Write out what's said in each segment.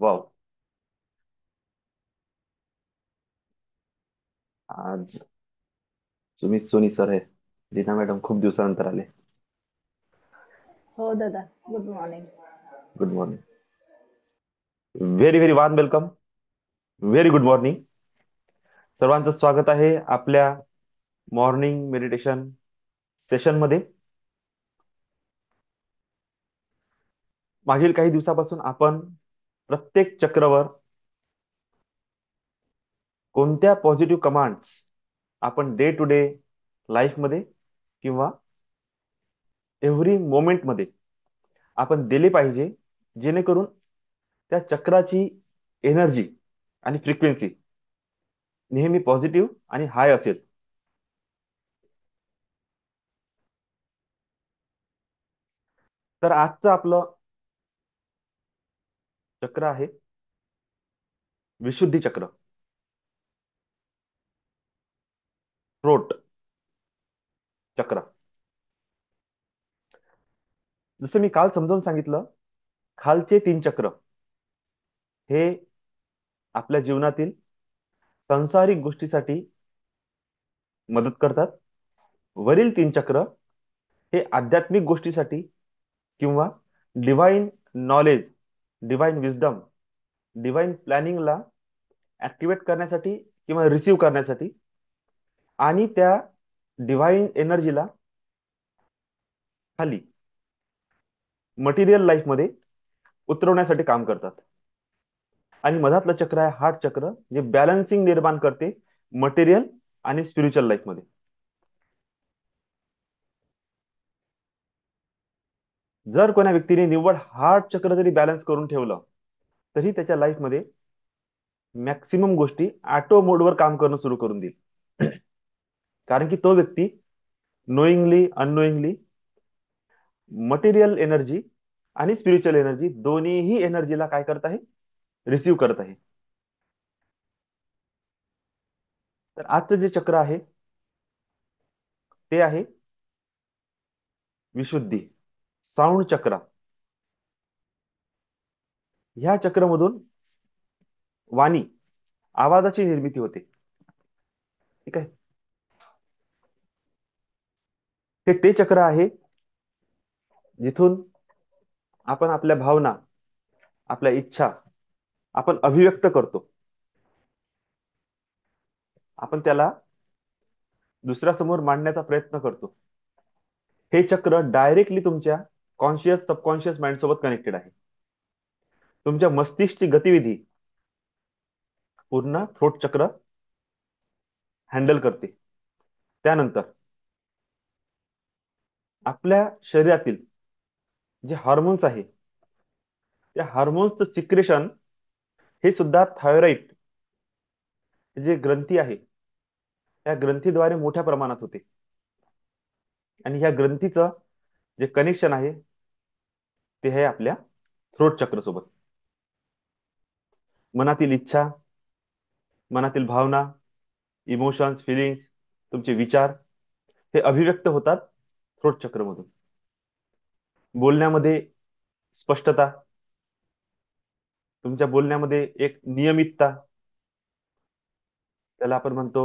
Wow. आज Sumit Sony sir आहे. Reena madam खूप दिवसानंतर आले. हो दादा, good morning. Good morning. Very very warm welcome. Very good morning. सर्वांचं स्वागत आहे आपल्या मॉर्निंग मेडिटेशन सेशन मध्ये. मागील काही दिवसापासून आपण प्रत्येक चक्रवर कोणत्या पॉझिटिव्ह कमांड्स आपण डे टू डे लाईफमध्ये किंवा एव्हरी मोमेंटमध्ये आपण दिले पाहिजे, जेणेकरून त्या चक्राची एनर्जी आणि फ्रिक्वेन्सी नेहमी पॉझिटिव्ह आणि हाय असेल. तर आजचं आपलं चक्र आहे विशुद्धी चक्र, थ्रोट चक्र. जसं मी काल समजावून सांगितलं, खालचे तीन चक्र हे आपल्या जीवनातील सांसारिक गोष्टीसाठी मदत करतात. वरील तीन चक्र हे आध्यात्मिक गोष्टीसाठी किंवा divine knowledge, divine wisdom, divine प्लॅनिंगला ऍक्टिव्हेट करण्यासाठी किंवा रिसीव्ह करण्यासाठी आणि त्या डिव्हाइन एनर्जीला खाली मटेरियल लाईफमध्ये उतरवण्यासाठी काम करतात. आणि मधातलं चक्र आहे हार्ट चक्र, जे बॅलन्सिंग निर्माण करते मटेरियल आणि स्पिरिच्युअल लाईफमध्ये. जर कोणा व्यक्तीने निव्वळ हार्ट चक्र जरी बॅलन्स करून ठेवलं, तरी त्याच्या लाईफमध्ये मॅक्सिमम गोष्टी ऑटो मोडवर काम करणं सुरू करून देईल. कारण की तो व्यक्ती नोईंगली अननोईंगली मटेरियल एनर्जी आणि स्पिरिच्युअल एनर्जी दोन्हीही एनर्जीला काय करत आहे, रिसीव्ह करत आहे. तर आजचं जे चक्र आहे ते आहे विशुद्धी, साऊंड चक्र. ह्या चक्रमधून वाणी, आवाजाची निर्मिती होते. ठीक आहे. ते चक्र आहे जिथून आपण आपल्या भावना, आपल्या इच्छा आपण अभिव्यक्त करतो. आपण त्याला दुसऱ्यासमोर मांडण्याचा प्रयत्न करतो. हे चक्र डायरेक्टली तुमच्या कॉन्शियस सबकॉन्शियस माइंड सोबत कनेक्टेड आहे. तुमच्या मस्तिष्कची गतिविधी पूर्ण थ्रोट चक्र हँडल करते. त्यानंतर आपल्या शरीरातील जे हार्मोन्स आहे, त्या हार्मोन्सचं सिक्रेशन हे सुद्धा थायरॉइड जे ग्रंथी आहे त्या ग्रंथीद्वारे मोठ्या प्रमाणात होते. आणि ह्या ग्रंथीचं जे कनेक्शन आहे ते आहे आपल्या थ्रोट चक्र सोबत. मनातील इच्छा, मनातील भावना, इमोशन्स, फिलिंग्स, तुमचे विचार हे अभिव्यक्त होतात थ्रोट चक्रमधून. बोलण्यामध्ये स्पष्टता, तुमच्या बोलण्यामध्ये एक नियमितता, त्याला आपण म्हणतो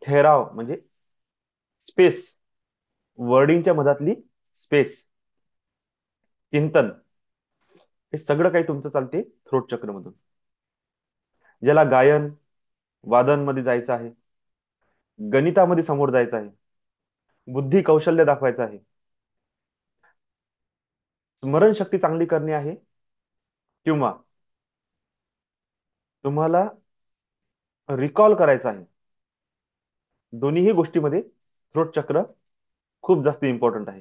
ठहराव, म्हणजे स्पेस, वर्डिंगच्या मधातली स्पेस, चिंतन, हे सगळं काही तुमचं चालते थ्रोट चक्रमधून. ज्याला गायन वादन मध्ये जायचं आहे, गणितामध्ये समोर जायचं आहे, बुद्धी कौशल्य दाखवायचं आहे, स्मरणशक्ती चांगली करणे आहे, किंवा तुम्हाला रिकॉल करायचं आहे, दोन्हीही गोष्टीमध्ये थ्रोट चक्र खूप जास्त इम्पॉर्टंट आहे.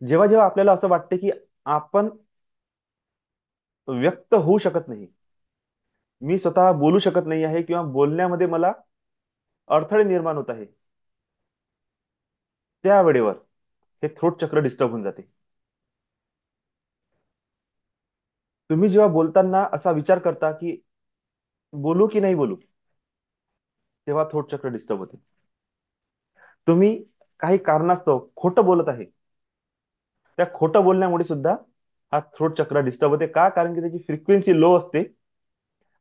जेव्हा जेव्हा आपल्याला असं वाटते की आपण व्यक्त होऊ शकत नाही, मी स्वतः बोलू शकत नाही आहे, किंवा बोलण्यामध्ये मला अडथळे निर्माण होत आहे, त्यावेळेवर हे थ्रोट चक्र डिस्टर्ब होऊन जाते. तुम्ही जेव्हा बोलताना असा विचार करता की बोलू की नाही बोलू, तेव्हा थ्रोट चक्र डिस्टर्ब होते. तुम्ही काही कारणास्तव खोटं बोलत आहे, त्या खोटं बोलण्यामुळे सुद्धा हा थ्रोट चक्र डिस्टर्ब होते का? कारण की त्याची फ्रिक्वेन्सी लो असते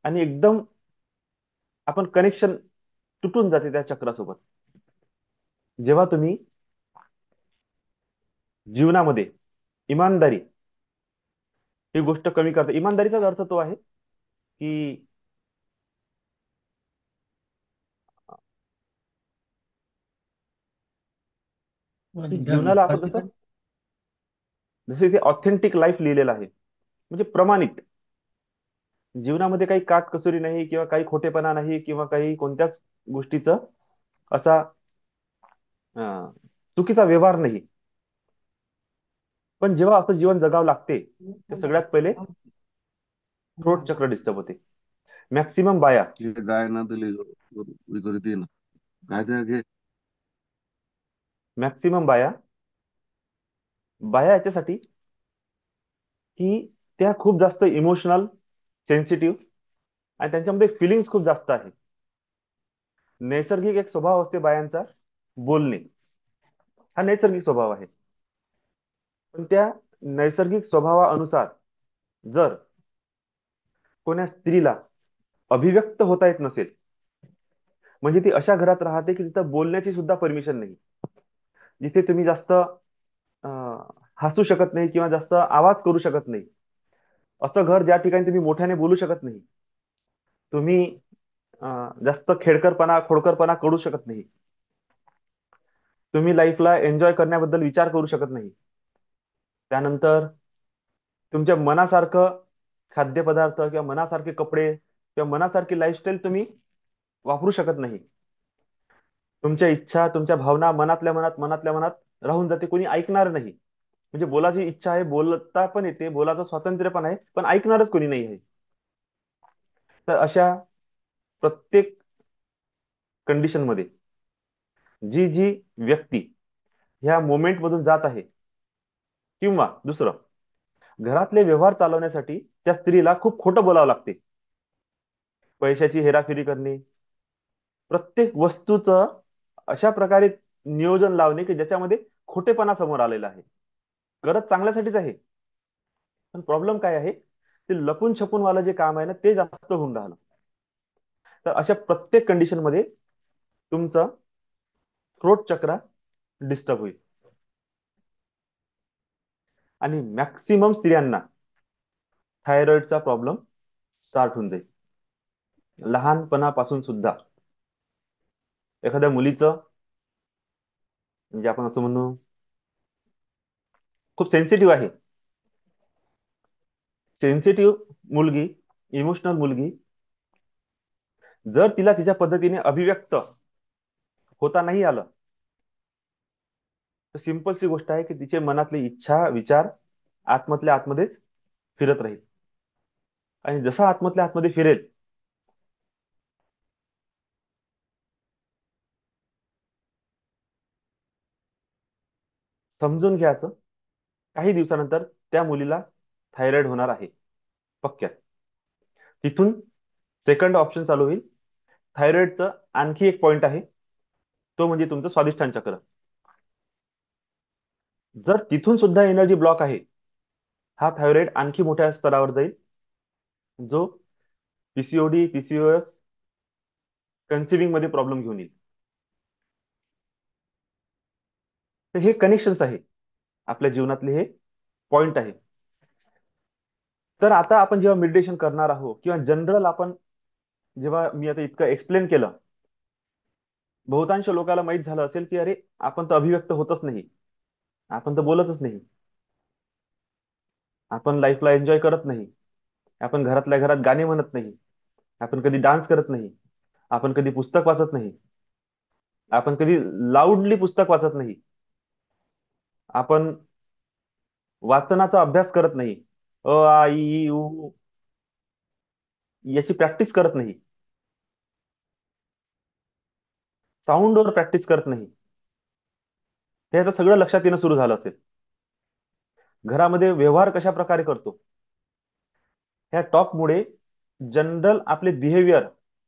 आणि एकदम आपण कनेक्शन तुटून जाते त्या चक्रासोबत. जेव्हा तुम्ही जीवनामध्ये इमानदारी ही गोष्ट कमी करता, इमानदारीचाच अर्थ तो आहे की की जीवनाला आपण कसं, जसे ते ऑथेंटिक लाईफ लिहिलेलं आहे, म्हणजे प्रमाणित. जीवनामध्ये काही काटकसरी नाही किंवा काही खोटेपणा नाही किंवा काही कोणत्याच गोष्टीचं असा अं, चुकीचा व्यवहार नाही. पण जेव्हा असं जीवन जगावं लागते, तर सगळ्यात पहिले थ्रोट चक्र डिस्टर्ब होते. मॅक्सिमम बाया, ये गाय ना दिली विकृती ना काय ते की मॅक्सिमम बाया बाया याच्यासाठी की त्या खूप जास्त इमोशनल, सेन्सिटिव्ह आणि त्यांच्यामध्ये फिलिंग्स खूप जास्त आहे. नैसर्गिक एक स्वभाव असते बायांचा, बोलणे. हा नैसर्गिक स्वभाव आहे. पण त्या नैसर्गिक स्वभावानुसार जर कोण्या स्त्रीला अभिव्यक्त होता येत नसेल, म्हणजे ती अशा घरात राहते की तिथं बोलण्याची सुद्धा परमिशन नाही, जिथे तुम्ही जास्त हसू शकत नाही किंवा जास्त आवाज करू शकत नाही, असं घर ज्या ठिकाणी तुम्ही मोठ्याने बोलू शकत नाही, तुम्ही जास्त खेळकरपणा खोडकरपणा करू शकत नाही, तुम्ही लाईफला एन्जॉय करण्याबद्दल विचार करू शकत नाही, त्यानंतर तुमच्या मनासारखं खाद्यपदार्थ किंवा मनासारखे कपडे किंवा मनासारखी लाईफस्टाईल तुम्ही वापरू शकत नाही. तुमच्या इच्छा, तुमच्या भावना मनातल्या मनात मनातल्या मनात राहून जाते, कोणी ऐकणार नाही. म्हणजे बोलायची इच्छा आहे, बोलता पण येते, बोलाचं स्वातंत्र्य पण आहे, पण ऐकणारच कोणी नाही आहे. तर अशा प्रत्येक कंडिशन मध्ये जी जी व्यक्ती ह्या मोमेंट मधून जात आहे, किंवा दुसरं, घरातले व्यवहार चालवण्यासाठी त्या स्त्रीला खूप खोटं बोलावं लागते. पैशाची हेराफेरी करणे, प्रत्येक वस्तूचं अशा प्रकारे नियोजन लावणे की ज्याच्यामध्ये खोटेपणा समोर आलेला आहे. करत चांगल्यासाठीच आहे, पण प्रॉब्लेम काय आहे, ते लपून छपून वालं जे काम आहे ना, ते जास्त होऊन राहिलं. तर अशा प्रत्येक कंडिशन मध्ये तुमचं थ्रोट चक्र डिस्टर्ब होईल. आणि मॅक्सिमम स्त्रियांना थायरॉइडचा प्रॉब्लेम स्टार्ट होऊन जाईल लहानपणापासून सुद्धा. एखाद्या मुलीचं, म्हणजे आपण असं म्हणू, खूप सेन्सिटिव्ह आहे, सेन्सिटिव्ह मुलगी, इमोशनल मुलगी, जर तिला तिच्या पद्धतीने अभिव्यक्त होता नाही आलं, तर सिंपलची गोष्ट आहे की तिचे मनातली इच्छा विचार आतमधल्या आतमध्येच फिरत राहील. आणि जसा आतमधल्या आतमध्ये फिरेल, समजून घ्यायचं काही दिवसानंतर त्या मुलीला थायरॉइड होणार आहे, पक्क्यात. तिथून सेकंड ऑप्शन चालू होईल. थायरॉइडचं आणखी एक पॉइंट आहे, तो म्हणजे तुमचं स्वादिष्टान चक्र. जर तिथून सुद्धा एनर्जी ब्लॉक आहे, हा थायरॉइड आणखी मोठ्या स्तरावर जाईल, जो पीसीओडी, पीसीओएस, कन्सिविंग मध्ये प्रॉब्लेम घेऊन येईल. तर हे कनेक्शन्स आहे, आपल्या जीवनातले हे पॉइंट आहे. तर आता आपण जेव्हा मेडिटेशन करणार आहोत किंवा जनरल आपण, जेव्हा मी आता इतकं एक्सप्लेन केलं, बहुतांश लोकांना माहित झालं असेल की अरे, आपण तर अभिव्यक्त होतच नाही, आपण तर बोलतच नाही, आपण लाईफला एन्जॉय करत नाही, आपण घरातल्या घरात गाणे म्हणत नाही, आपण कधी डान्स करत नाही, आपण कधी पुस्तक वाचत नाही, आपण कधी लाऊडली पुस्तक वाचत नाही, आपण वाचनाचा अभ्यास करत नाही, अ आ इ ई, उ याची प्रॅक्टिस करत नाही, साऊंडवर प्रॅक्टिस करत नाही. हे आता सगळं लक्षात येणं सुरू झालं असेल. घरामध्ये व्यवहार कशा प्रकारे करतो, ह्या टॉकमुळे जनरल आपले बिहेवियर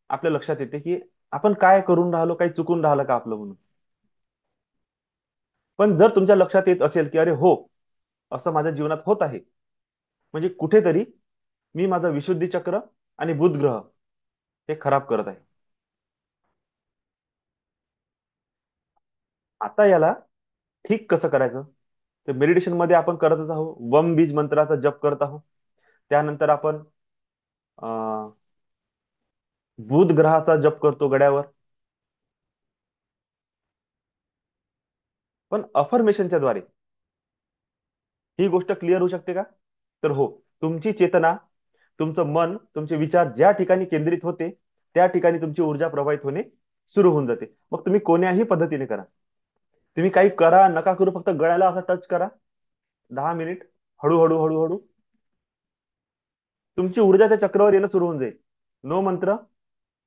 आपल्या लक्षात येते की आपण काय करून राहिलो, काही चुकून राहिलं का आपलं म्हणून. पण जर तुमच्या लक्षात येत असेल की अरे हो, असं माझ्या जीवनात होत आहे, म्हणजे कुठेतरी मी माझं विशुद्धी चक्र आणि बुध ग्रह हे खराब करत आहे. आता याला ठीक कसं करायचं? तर मेडिटेशन मध्ये आपण करतच आहोत, वम बीज मंत्राचा जप करत आहोत. त्यानंतर आपण अं, बुध ग्रहाचा जप करतो गड्यावर. पण अफर्मेशनच्या द्वारे ही गोष्ट क्लिअर होऊ शकते का? तर हो. तुमची चेतना, तुमचं मन, तुमचे विचार ज्या ठिकाणी केंद्रित होते त्या ठिकाणी तुमची ऊर्जा प्रवाहित होणे सुरू होऊन जाते. मग तुम्ही कोण्याही पद्धतीने करा, तुम्ही काही करा नका करू, फक्त गळ्याला असं टच करा 10 मिनिट, हळूहळू हळूहळू तुमची ऊर्जा त्या चक्रावर येणं सुरू होऊन जाईल. No mantra,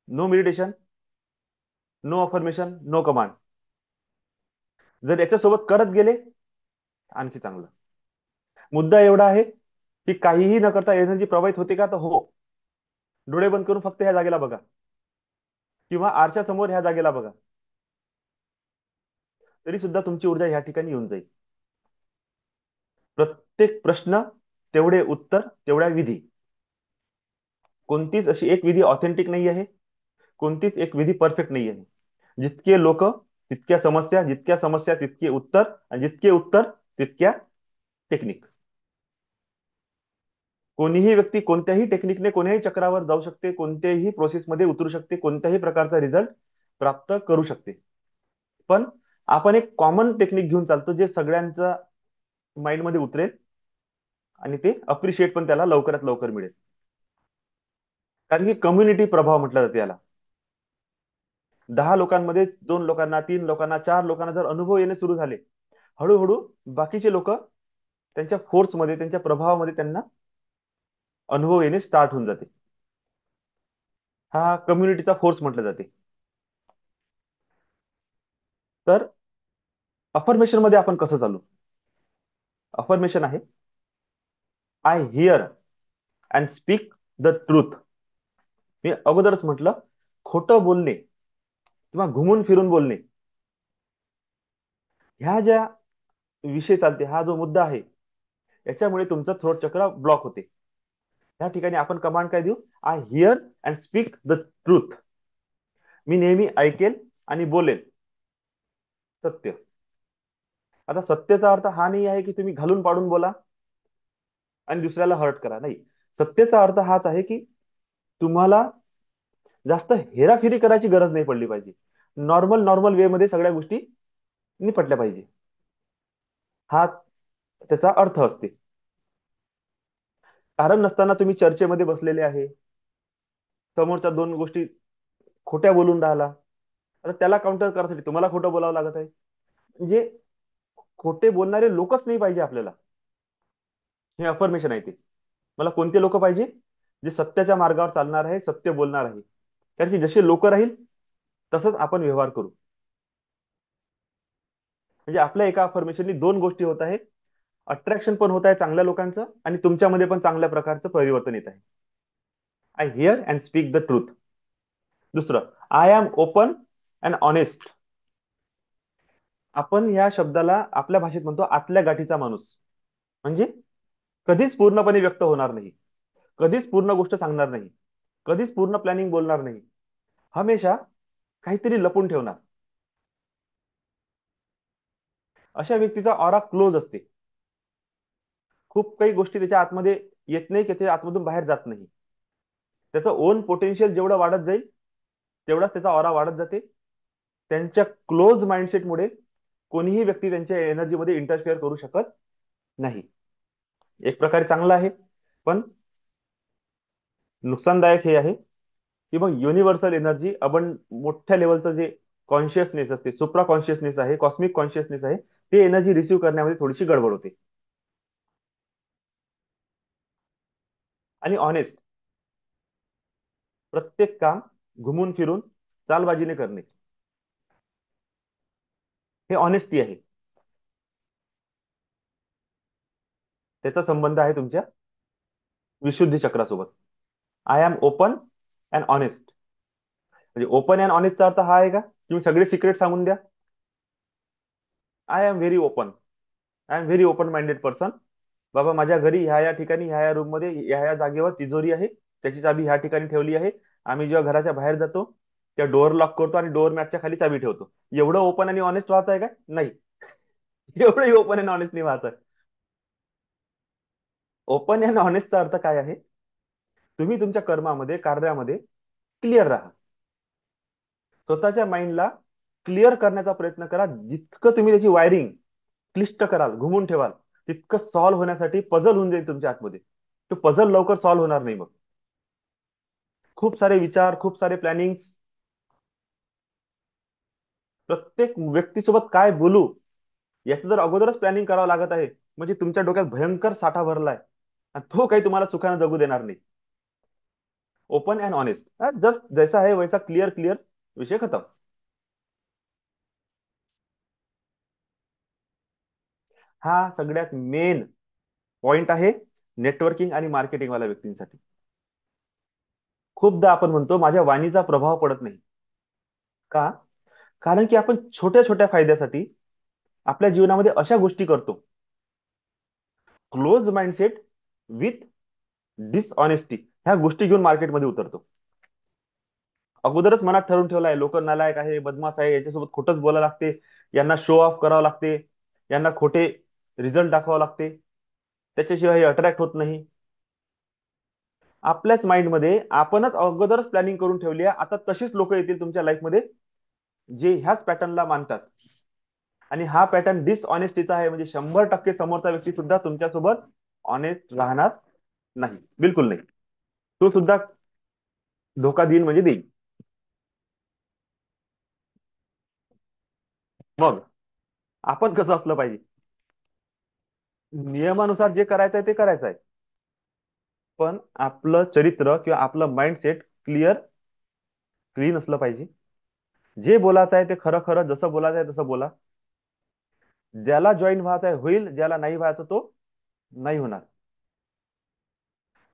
no meditation, no affirmation, no command. जर याच्यासोबत करत गेले आणखी चांगलं. मुद्दा एवढा आहे की काहीही न करता एनर्जी प्रवाहित होते का? तर हो. डोळे बंद करून फक्त ह्या जागेला बघा, किंवा आरशासमोर ह्या जागेला बघा, तरी सुद्धा तुमची ऊर्जा ह्या ठिकाणी येऊन जाईल. प्रत्येक प्रश्न तेवढे उत्तर तेवढ्या विधी. कोणतीच अशी एक विधी ऑथेंटिक नाही आहे, कोणतीच एक विधी परफेक्ट नाही आहे. जितके लोक तितक्या समस्या, जितक्या समस्या तितके उत्तर, आणि जितके उत्तर तितक्या टेक्निक. कोणीही व्यक्ती कोणत्याही टेक्निकने कोणत्याही चक्रावर जाऊ शकते, कोणत्याही प्रोसेसमध्ये उतरू शकते, कोणत्याही प्रकारचा रिझल्ट प्राप्त करू शकते. पण आपण एक कॉमन टेक्निक घेऊन चालतो जे सगळ्यांच्या माइंडमध्ये उतरेल, आणि ते अप्रिशिएट पण त्याला लवकरात लवकर मिळेल. कारण की कम्युनिटी प्रभाव म्हटलं जाते याला. 10 लोकांमध्ये 2 लोकांना, 3 लोकांना, 4 लोकांना जर अनुभव येणे सुरू झाले, हळूहळू बाकीचे लोक त्यांच्या फोर्समध्ये, त्यांच्या प्रभावामध्ये त्यांना अनुभव येणे स्टार्ट होऊन जाते. हा कम्युनिटीचा फोर्स म्हटलं जाते. तर अफर्मेशन मध्ये आपण कसं चालू? अफर्मेशन आहे, I hear and speak the truth. मी अगोदरच म्हटलं, खोटं बोलणे किंवा घुमून फिरून बोलणे, ह्या ज्या विषय चालते, हा जो मुद्दा आहे, याच्यामुळे तुमचं थ्रोट चक्र ब्लॉक होते. या ठिकाणी आपण कमांड काय देऊ? I hear and speak the truth. मी नेहमी ऐकेल आणि बोलेल सत्य. आता सत्याचा अर्थ हा नाही आहे की तुम्ही घालून पाडून बोला आणि दुसऱ्याला हर्ट करा, नाही. सत्याचा अर्थ हाच आहे की तुम्हाला जास्त हेराफेरी करायची गरज नाही पडली पाहिजे. नॉर्मल नॉर्मल वे मध्ये सगळ्या गोष्टी निपटल्या पाहिजे, हा त्याचा अर्थ असते. कारण नसताना तुम्ही चर्चेमध्ये बसलेले आहे, समोरच्या दोन गोष्टी खोट्या बोलून राहिला, आता त्याला काउंटर करण्यासाठी तुम्हाला खोटं बोलावं लागत आहे. म्हणजे खोटे बोलणारे लोकच नाही पाहिजे आपल्याला. हे अफर्मेशन आहे ते. मला कोणते लोक पाहिजे? जे सत्याच्या मार्गावर चालणार आहे, सत्य बोलणार आहे. कारण की जसे लोक राहील तसंच आपण व्यवहार करू. म्हणजे आपल्या एका अफर्मेशननी दोन गोष्टी होत आहेत. अट्रॅक्शन पण होत आहे चांगल्या लोकांचं, आणि तुमच्यामध्ये पण चांगल्या प्रकारचं परिवर्तन येत आहे. I hear and speak the truth. दुसरं, I am open and honest. आपण या शब्दाला आपल्या भाषेत म्हणतो आतल्या गाठीचा माणूस. म्हणजे कधीच पूर्णपणे व्यक्त होणार नाही, कधीच पूर्ण गोष्ट सांगणार नाही, कधीच पूर्ण प्लॅनिंग बोलणार नाही, हमेशा काहीतरी लपून ठेवणार. अशा व्यक्तीचा ऑरा क्लोज असते. खूप काही गोष्टी त्याच्या आतमध्ये येत नाही, त्याच्या आतमधून बाहेर जात नाही. त्याचं ओन पोटेन्शियल जेवढं वाढत जाईल तेवढाच त्याचा ऑरा वाढत जाते. त्यांच्या क्लोज माइंडसेटमुळे कोणीही व्यक्ती त्यांच्या एनर्जीमध्ये इंटरफेअर करू शकत नाही. एक प्रकारे चांगलं आहे, पण नुकसानदायक हे आहे की मग युनिव्हर्सल एनर्जी, आपण मोठ्या लेवलचं जे कॉन्शियसनेस असते, सुप्रा कॉन्शियसनेस आहे, कॉस्मिक कॉन्शियसनेस आहे, ते एनर्जी रिसीव्ह करण्यामध्ये थोडीशी गडबड होते. आणि ऑनेस्ट, प्रत्येक काम घुमून फिरून चालबाजीने करणे, हे ऑनेस्टी आहे. त्याचा संबंध आहे तुमच्या विशुद्धी चक्रासोबत. I am open and honest. म्हणजे ओपन अँड ऑनेस्टचा अर्थ हा आहे का तुम्ही सगळे सिक्रेट सांगून द्या? I am very open, I am very open minded person. बाबा माझ्या घरी ह्या ह्या ठिकाणी ह्या ह्या रूम मध्ये ह्या ह्या जागेवर तिजोरी आहे, त्याची चाबी ह्या ठिकाणी ठेवली आहे. आम्ही जेव्हा घराच्या बाहेर जातो त्या डोअर लॉक करतो आणि डोअर मॅटच्या खाली चाबी ठेवतो. एवढं ओपन आणि ऑनेस्ट व्हायचं आहे का? नाही. एवढं ओपन आणि ऑनेस्ट नाही व्हायचं. ओपन अँड ऑनेस्टचा अर्थ काय आहे? तुम्ही तुमच्या कर्मामध्ये कार्यामध्ये क्लिअर राहा. स्वतःच्या माइंडला क्लिअर करण्याचा प्रयत्न करा. जितकं तुम्ही त्याची वायरिंग क्लिष्ट कराल, घुमून ठेवाल, तितकं सॉल्व्ह होण्यासाठी पझल होऊन जाईल तुमच्या आतमध्ये. तो पझल लवकर सॉल्व्ह होणार नाही. मग खूप सारे विचार, खूप सारे प्लॅनिंग, प्रत्येक व्यक्तीसोबत काय बोलू याचं जर अगोदरच प्लॅनिंग करावं लागत आहे, म्हणजे तुमच्या डोक्यात भयंकर साठा भरलाय आणि तो काही तुम्हाला सुखाने जगू देणार नाही. ओपन अँड ऑनेस्ट, जस्ट जैसा है वैसा क्लियर क्लियर, विषय खतम. हा सगळ्यात मेन पॉइंट आहे नेटवर्किंग आणि मार्केटिंग वाल्या व्यक्तींसाठी. खूपदा आपण म्हणतो माझ्या वाणीचा प्रभाव पडत नाही. का? कारण की आपण छोट्या छोट्या फायद्यासाठी आपल्या जीवनामध्ये अशा गोष्टी करतो. क्लोज माइंडसेट विथ डिसऑनेस्टी ह्या गोष्टी घेऊन मार्केटमध्ये उतरतो. अगोदरच मनात ठरवून ठेवलाय लोक नालायक आहे, बदमाश आहे, याच्यासोबत खोटंच बोलायला लागते, यांना शो ऑफ करावं लागते, यांना खोटे रिझल्ट दाखवावं लागते, त्याच्याशिवाय अट्रॅक्ट होत नाही. आपल्याच माइंडमध्ये आपणच अगोदरच प्लॅनिंग करून ठेवली आहे. आता तशीच लोक येतील तुमच्या लाईफमध्ये जे ह्याच पॅटर्नला मानतात. आणि हा पॅटर्न डिसऑनेस्टीचा आहे, म्हणजे 100% समोरचा व्यक्ती सुद्धा तुमच्यासोबत ऑनेस्ट राहणार नाही, बिलकुल नाही. तो सुद्धा धोका देईल म्हणजे देईल. मग आपण कसं असलं पाहिजे? नियमानुसार जे करायचं आहे ते करायचं आहे, पण आपलं चरित्र किंवा आपलं माइंडसेट क्लिअर क्लीन असलं पाहिजे. जे बोलायचं आहे ते खरं खरं, जसं बोलायचं आहे तसं बोला. ज्याला जॉईन व्हायचं आहे होईल, ज्याला नाही व्हायचं तो नाही होणार.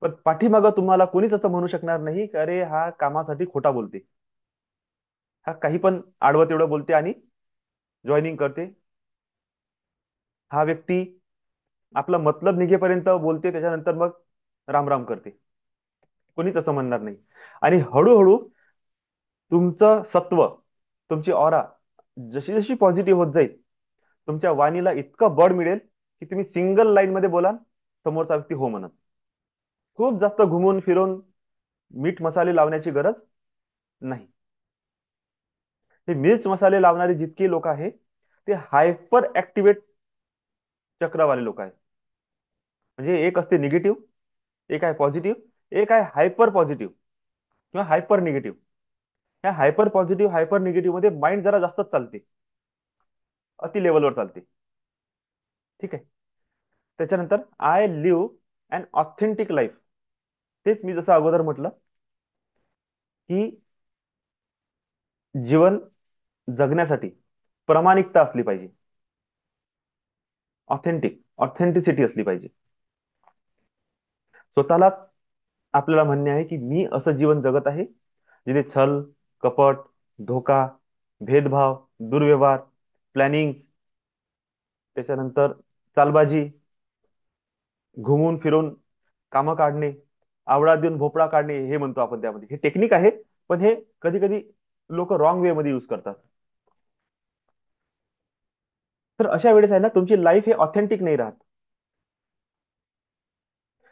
पण पाठीमागं तुम्हाला कोणीच असं म्हणू शकणार नाही की अरे हा कामासाठी खोटा बोलते, हा काही पण आडवं तेवढं बोलते आणि जॉईनिंग करते, हा व्यक्ती आपला मतलब निघेपर्यंत बोलते, त्याच्यानंतर मग राम राम करते. कोणीच असं म्हणणार नाही. आणि हळूहळू तुमचं सत्व, तुमची ऑरा जशी जशी पॉझिटिव्ह होत जाईल, तुमच्या वाणीला इतकं बळ मिळेल की तुम्ही सिंगल लाईन मध्ये बोला, समोरचा व्यक्ती हो म्हणत. खूप जास्त घुमून फिरून मीठ मसाले लावण्याची गरज नाही. हे मिर्च मसाले लावणारे जितके लोक आहेत ते हायपर ऍक्टिव्हेट चक्रवाले लोक आहेत. म्हणजे एक असते निगेटिव्ह, एक आहे पॉझिटिव्ह, एक आहे हायपर पॉझिटिव्ह किंवा हायपर निगेटिव्ह. ह्या हायपर पॉझिटिव्ह हायपर निगेटिव्ह मध्ये माइंड जरा जास्तच चालते, अति लेवलवर चालते. ठीक आहे. त्याच्यानंतर I live an authentic life. तेच मी जसं अगोदर म्हटलं की जीवन जगण्यासाठी प्रामाणिकता असली पाहिजे, ऑथेंटिसिटी असली पाहिजे. स्वतःलाच आपल्याला म्हणणे आहे की मी असं जीवन जगत आहे जिथे छल, कपट, धोका, भेदभाव, दुर्व्यवहार, प्लॅनिंग, त्याच्यानंतर चालबाजी, घुमून फिरून कामं काढणे, आवळा देऊन भोपळा काढणे, हे म्हणतो आपण त्यामध्ये. हे टेक्निक आहे, पण हे कधी कधी लोक रॉंग वे मध्ये युज करतात. तर अशा वेळेस आहे ना, तुमची लाईफ हे ऑथेंटिक नाही राहत.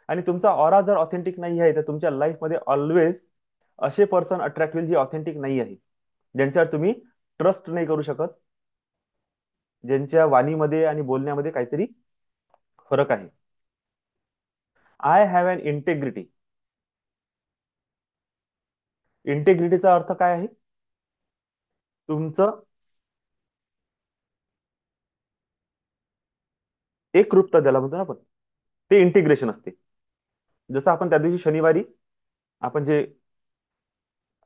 आणि तुमचा ऑरा जर ऑथेंटिक नाही आहे तर तुमच्या लाईफमध्ये ऑलवेज असे पर्सन अट्रॅक्ट होईल जे ऑथेंटिक नाही आहे, ज्यांच्यावर तुम्ही ट्रस्ट नाही करू शकत, ज्यांच्या वाणीमध्ये आणि बोलण्यामध्ये काहीतरी फरक आहे. I have an integrity. इंटेग्रिटीचा अर्थ काय आहे? तुमचं एकरूपता ज्याला म्हणतो ना आपण, ते इंटिग्रेशन असते. जसं आपण त्या दिवशी शनिवारी आपण जे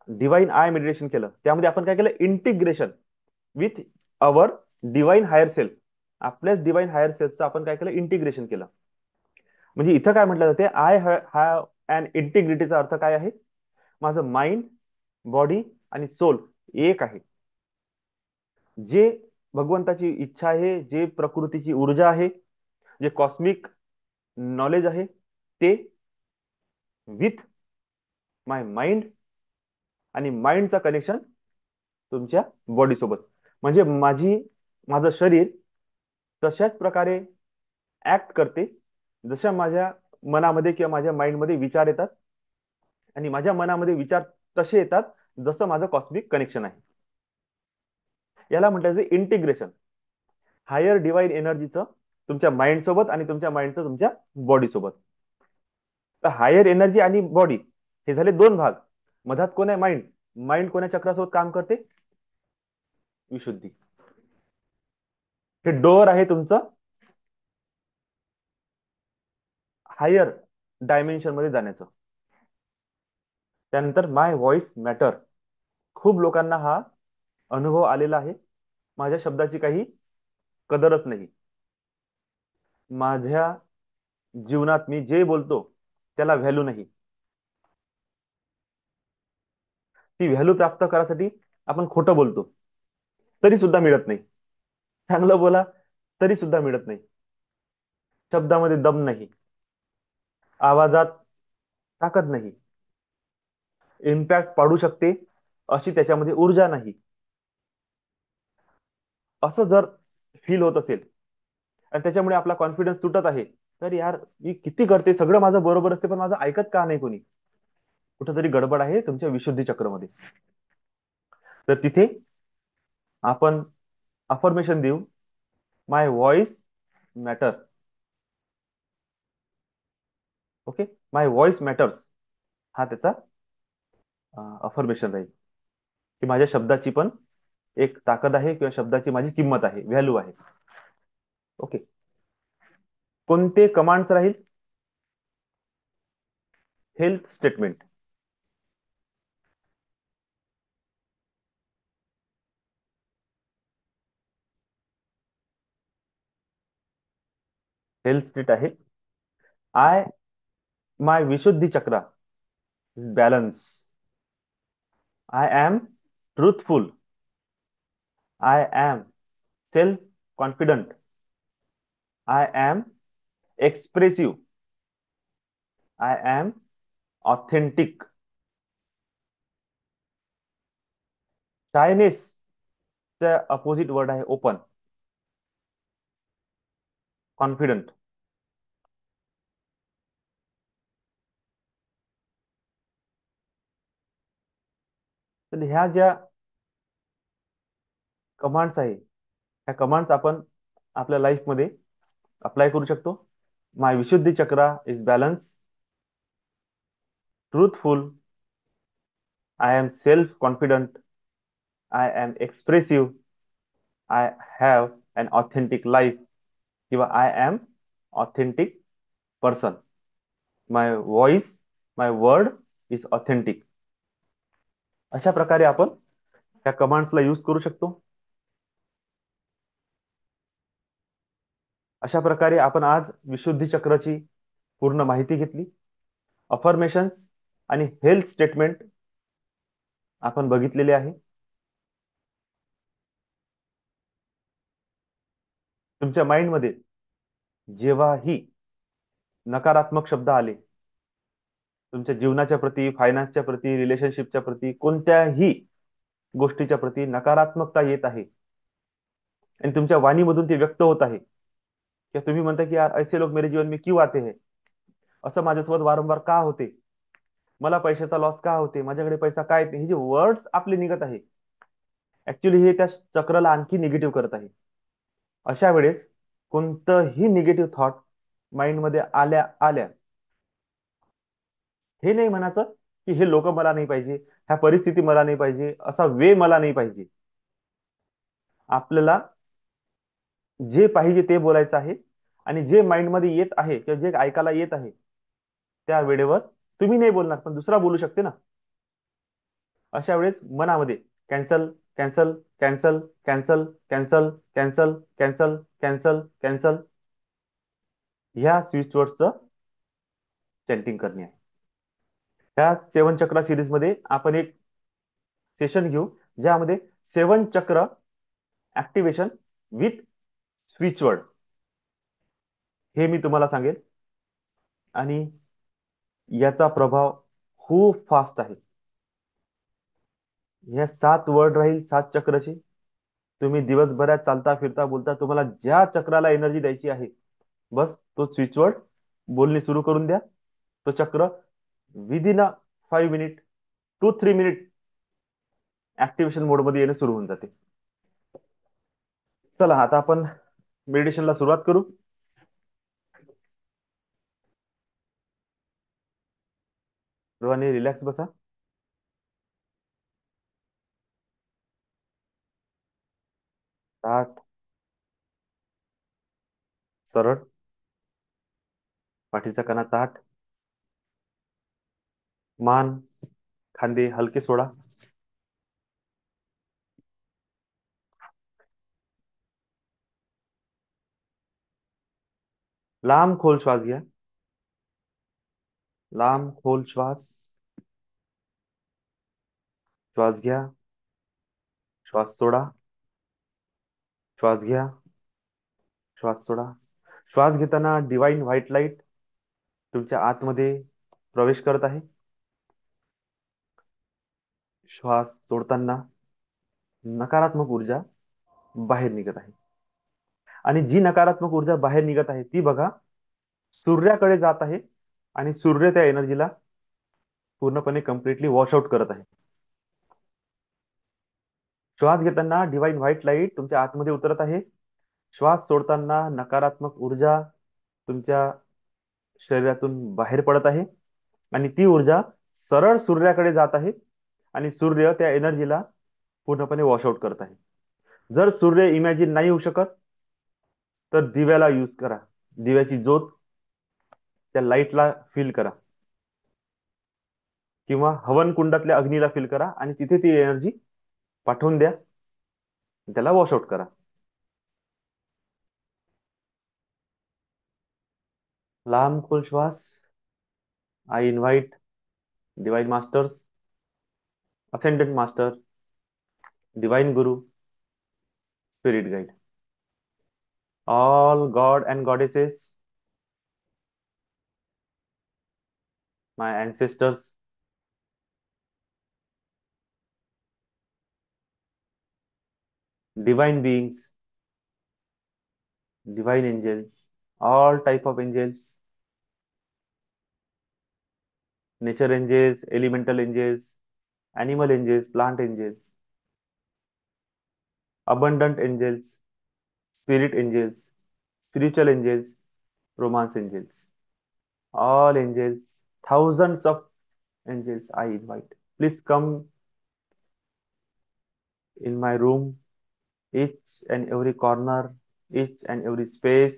डिवाइन आय मेडिटेशन केलं, त्यामध्ये आपण काय केलं? Integration with our divine higher self. आपल्याच डिवाइन हायर सेल्फचं आपण काय केलं? इंटिग्रेशन केलं. म्हणजे इथं काय म्हटलं जाते? आय हॅव अँड इंटिग्रिटीचा अर्थ काय आहे? माझं माइंड, बॉडी आणि सोल एक आहे. जे भगवंताची इच्छा आहे, जे प्रकृतीची ऊर्जा आहे, जे कॉस्मिक नॉलेज आहे ते विथ माय माइंड आणि माइंडचा कनेक्शन तुमच्या बॉडी सोबत. म्हणजे माझं शरीर तशाच प्रकारे ऍक्ट करते जशा माझ्या मनामध्ये किंवा माझ्या माइंडमध्ये विचार येतात, आणि माझ्या मनामध्ये विचार तसे येतात जसं माझं कॉस्मिक कनेक्शन आहे. याला म्हटलं इंटिग्रेशन, हायर डिवाइन एनर्जीचं तुमच्या माइंड सोबत आणि तुमच्या माइंडचं तुमच्या बॉडी सोबत. तर हायर एनर्जी आणि बॉडी हे झाले दोन भाग. मधात कोण आहे? माइंड. माइंड कोण्या चक्रासोबत काम करते? विशुद्धी. हे डोअर आहे तुमचं हायर डायमेन्शन मध्ये जाण्याचं. त्यानंतर माय व्हॉइस मॅटर. खूप लोकांना हा अनुभव आलेला आहे. माझ्या शब्दाची काही कदरच नाही. माझ्या जीवनात मी जे बोलतो त्याला व्हॅल्यू नाही. ती व्हॅल्यू प्राप्त करण्यासाठी आपण खोटं बोलतो तरी सुद्धा मिळत नाही. चांगलं बोला तरी सुद्धा मिळत नाही. शब्दामध्ये दम नाही, आवाजात ताकद नाही, इम्पॅक्ट पाडू शकते अशी त्याच्यामध्ये ऊर्जा नाही. असं जर फील होत असेल आणि त्याच्यामुळे आपला कॉन्फिडन्स तुटत आहे, तर यार मी किती करते, सगळं माझं बरोबर असते, पण माझं ऐकत का नाही कोणी? कुठेतरी गडबड आहे तुमच्या विशुद्धी चक्रमध्ये. तर तिथे आपण अफर्मेशन देऊ, माय व्हॉइस मॅटर. ओके, माय व्हॉइस मॅटर्स हा त्याचा अफर्मेशन राहील, की माझ्या शब्दाची पण एक ताकद आहे किंवा शब्दाची माझी किंमत आहे, व्हॅल्यू आहे. ओके. कोणते कमांड्स राहील? Health statement. हेल्थ स्टेट आहे, I my Vishuddhi chakra is balance. I am truthful. I am self confident. I am expressive. I am authentic. Shyness चा अपोजिट वर्ड आहे ओपन. कॉन्फिडंट. तर ह्या ज्या कमांड्स आहे, ह्या कमांड्स आपण आपल्या लाईफमध्ये अप्लाय करू शकतो. My Vishuddhi chakra is balance, truthful, I am self confident, I am expressive, I have an authentic life, किंवा I am authentic person. My voice, my word is authentic. अशा प्रकारे आपण त्या कमांड्सला यूज करू शकतो. अशा प्रकारे आपण आज विशुद्धी चक्रची पूर्ण माहिती घेतली. अफर्मेशन आणि हेल्थ स्टेटमेंट आपण बघितलेले आहे. तुमच्या माइंडमध्ये जेव्हाही नकारात्मक शब्द आले, तुमच्या जीवनाच्या प्रती, फायनान्सच्या प्रती, रिलेशनशिपच्या प्रती, कोणत्याही गोष्टीच्या प्रती नकारात्मकता येत आहे आणि तुमच्या वाणीमधून ते व्यक्त होत आहे, की तुम्ही म्हणता की यार ऐसे लोग मेरे जीवन में क्यों आते हैं, असं माझ्यासोबत वारंवार का होते, मला पैशाचा लॉस का होते, माझ्याकडे पैसा काय येते, हे जे वर्ड्स आपले निघत आहे, ऍक्च्युली हे त्या चक्राला आणखी निगेटिव्ह करत आहे. अशा वेळेस कोणतंही निगेटिव्ह थॉट माइंडमध्ये आल्या आल्या, हे नाही म्हणायचं की हे लोक मला नाही पाहिजे, ह्या परिस्थिती मला नाही पाहिजे, असा वे मला नाही पाहिजे. आपल्याला जे पाहिजे ते बोलायचं आहे, आणि जे माइंडमध्ये येत आहे किंवा जे ऐकायला येत आहे त्या वेळेवर तुम्ही नाही बोलणार, पण दुसरा बोलू शकते ना. अशा वेळेस मनामध्ये cancel, cancel, cancel, cancel, cancel, cancel, cancel, cancel, cancel ह्या स्विच वर्डचं चॅन्टिंग करणे आहे. त्या सेवन चक्र सिरीज मध्ये आपण एक सेशन घेऊ, ज्यामध्ये सेवन चक्र ऍक्टिव्हेशन विथ स्विच वर्ड हे मी तुम्हाला सांगेल. आणि याचा प्रभाव खूप फास्ट आहे. ह्या 7 वर्ड राहील, 7 चक्रचे. तुम्ही दिवसभरात चालता फिरता बोलता तुम्हाला ज्या चक्राला एनर्जी द्यायची आहे, बस तो स्विचवर्ड बोलणे सुरू करून द्या. तो chakra within a 5 minute to 3 minute activation मोडमध्ये येणं सुरू होऊन जाते. चला आता आपण मेडिटेशनला सुरुवात करू. सर्वांनी रिलॅक्स बसा. ताठ, सरळ, पाठीचा कणा ताठ, मान, खांदे हलके सोडा. लांब खोल श्वास घ्या. लांब खोल श्वास. श्वास घ्या. श्वास सोडा. श्वास घ्या. श्वास सोडा. श्वास घेताना डिवाइन व्हाईट लाईट तुमच्या आतमध्ये प्रवेश करत आहे. श्वास सोडताना नकारात्मक ऊर्जा बाहेर निघत आहे. आणि जी नकारात्मक ऊर्जा बाहेर निघत आहे ती बघा सूर्याकडे जात आहे आणि सूर्य त्या एनर्जीला पूर्णपणे कम्प्लिटली वॉश आउट करत आहे. श्वास घेताना डिवाइन व्हाईट लाईट तुमच्या आतमध्ये उतरत आहे. श्वास सोडताना नकारात्मक ऊर्जा तुमच्या शरीरातून बाहेर पडत आहे आणि ती ऊर्जा सरळ सूर्याकडे जात आहे आणि सूर्य त्या एनर्जीला पूर्णपणे वॉशआउट करत आहे. जर सूर्य इमॅजिन नाही होऊ शकत तर दिव्याला यूज करा. दिव्याची ज्योत त्या लाईटला फील करा किंवा हवन कुंडातल्या अग्नीला फील करा आणि तिथे ती एनर्जी पाठवून द्या. त्याला वॉशआउट करा. लांब खोल श्वास. I invite divine masters, ascended master, divine guru, spirit guide, all god and goddesses, my ancestors, divine beings, divine angels, all type of angels, nature angels, elemental angels, animal angels, plant angels, abundant angels, spirit angels, spiritual angels, romance angels, all angels, thousands of angels I invite. Please come in my room, each and every corner, each and every space,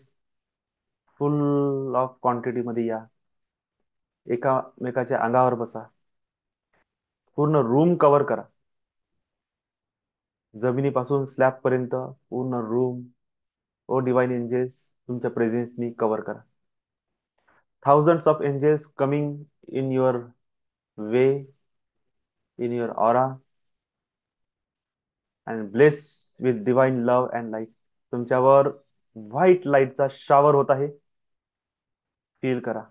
full of quantity मध्ये या. एकामेकाच्या अंगावर बसा. पूर्ण room cover करा. जमिनीपासून slab पर्यंत पूर्ण रूम ओ डिवाइन एंजेल्स तुमच्या प्रेझेन्सनी कव्हर करा. thousands of angels coming in your way, in your aura, and bless with divine love and light. तुमच्यावर व्हाईट लाईटचा शावर होत आहे. फील करा.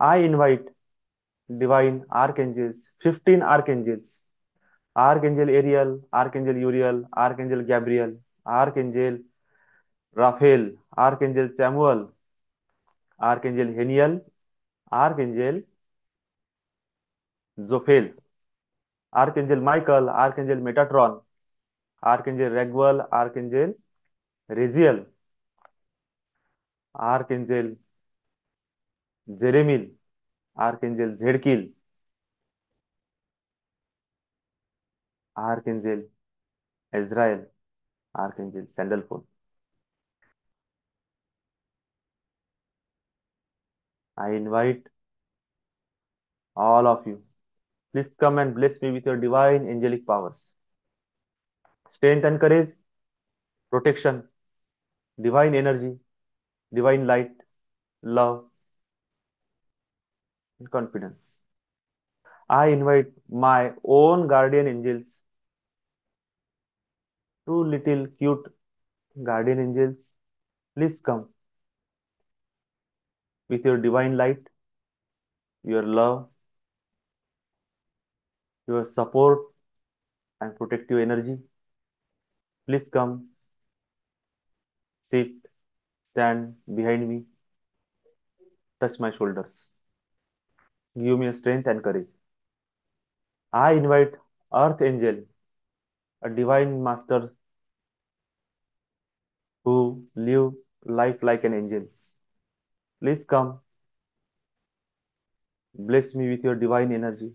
I invite divine archangels, 15 archangels, archangel Ariel, archangel Uriel, archangel Gabriel, archangel Raphael, archangel Samuel, archangel Haniel, archangel Jophiel, archangel Michael, archangel Metatron, archangel Raguel, archangel Raziel, archangel Jeremiel, archangel Zadkiel, archangel Israel, archangel Sandalphon. I invite all of you. Please come and bless me with your divine angelic powers. Strength and courage, protection, divine energy, divine light, love, and confidence. I invite my own guardian angels, two little cute guardian angels. Please come. with your divine light, your love, your support, and protective energy. Please come, sit, stand behind me, touch my shoulders. Give me strength and courage. I invite Earth Angel, a divine master who live life like an angel. Please come, bless me with your divine energy.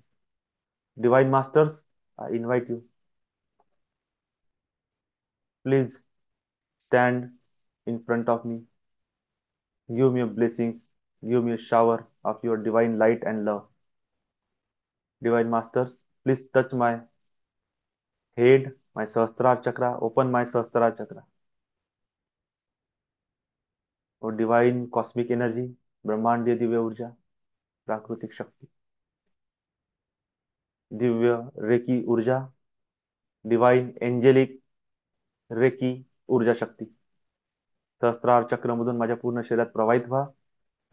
Divine masters, I invite you. Please stand in front of me. Give me your blessings. Give me a shower of your divine light and love. Divine masters, please touch my head, my Sahasrara chakra. Open my Sahasrara chakra. और divine cosmic energy, ब्रह्मांडीय Divya ऊर्जा, प्राकृतिक शक्ति, Divya recce ऊर्जा, divine angelic recce ऊर्जा शक्ती सहस्त्रार चक्रमधून माझ्या पूर्ण शरीरात प्रवाहित व्हा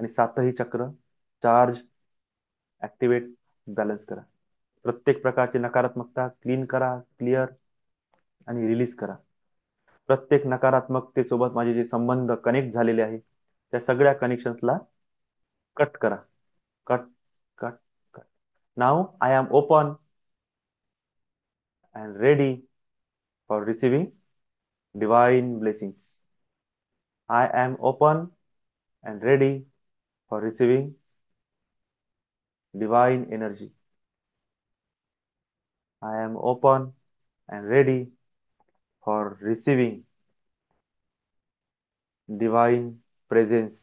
आणि सातही चक्र चार्ज, ऍक्टिवेट, बॅलन्स करा. प्रत्येक प्रकारची नकारात्मकता क्लीन करा, क्लिअर आणि रिलीज करा. प्रत्येक नकारात्मकतेसोबत माझे जे संबंध कनेक्ट झालेले आहे त्या सगळ्या कनेक्शन्सला कट करा. Cut, cut, cut. Now I am open and ready for receiving divine blessings. I am open and ready for receiving divine energy. I am open and ready for receiving divine presence.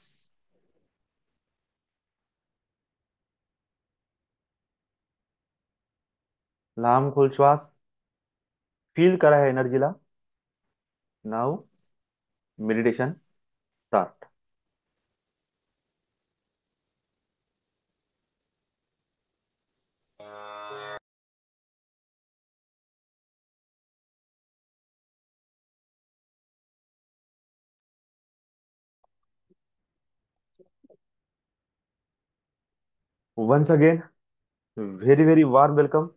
लांब खोल श्वास feel करा या एनर्जीला. Now meditation start. Once again, very very warm welcome.